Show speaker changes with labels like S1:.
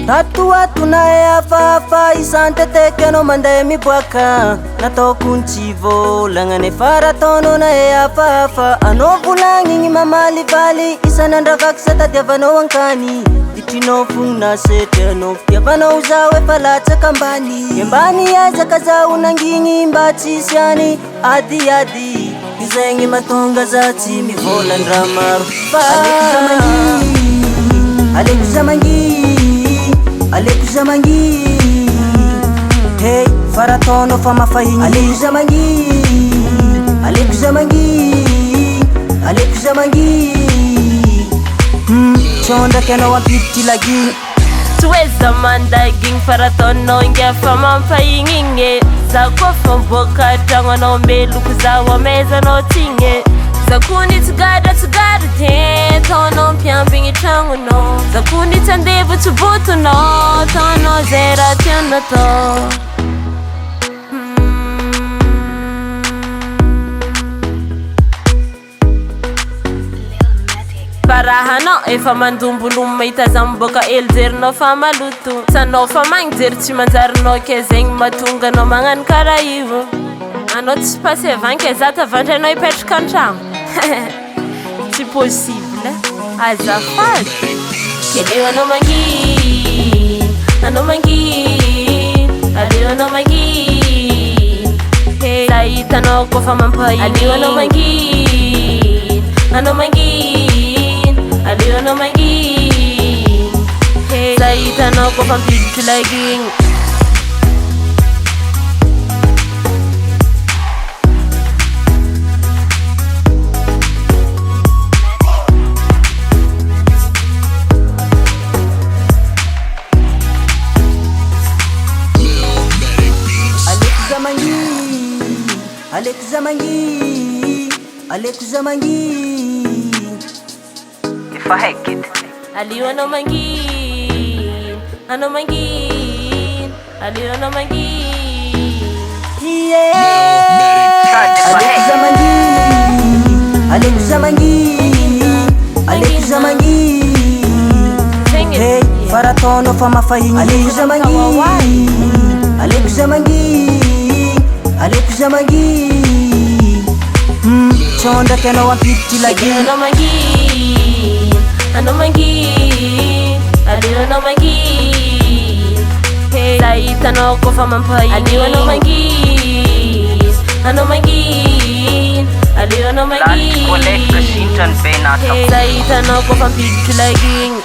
S1: Tatuatunay afahafa isanteteka anao mandeha miboaka nataoko ny tsy volagna nefa raha ataonao nahay hafahafa anao volagny mamalivaly isan'andravaka sa tadiavanao ankany itrinao fogna nasetry anao fitiavanao zaho efa latsaka ambany ambany ezaka zaho nangigny mba tsisy any adiady izegny matonga za tsy mivolan-draha maro fa aleko za mangi hey faratono fa mafahigny aleko za mangi tsondraky anao ampiditry lagigny
S2: toeza mandagigny faratono inga fa mampahigny za koa fa mboka tragno anao meloko zaho amezanao tigny za kony tsigara te taonao mpiambigny tragnonao za kony tsy andevo tsy botonao taonao zay raha tianao tao barahanao efa mandombolomo mahita za miboaka elojerinao fa maloto sanao fa magnijery tsy manjarinao ke zegny mahatonga anao magnano karaha io anao tsy passé vanke za tavandry anao hipetraka an-tragno tsy possible azafady keleo anao manginy aleo anao manginy hey za hitanao kofa mampahiny aleo anao manginy aleo anao manginy hey za hitanao kofa mpiditry lagigny
S1: aleko za mangi
S3: ifa hekit
S2: aleo anao manginy aleo anao manginy
S1: aleko za mangi hey faratono fa mafahigny aleko za mangi tsondraky anao ampiditry lagigny
S2: anao manginy aleo anao manginy hey za hitanao kofa mampahiny aleo anao manginy aleo anao manginy
S3: koleka sintran be nata
S2: hey za hitanao kofa mpiditry lagigny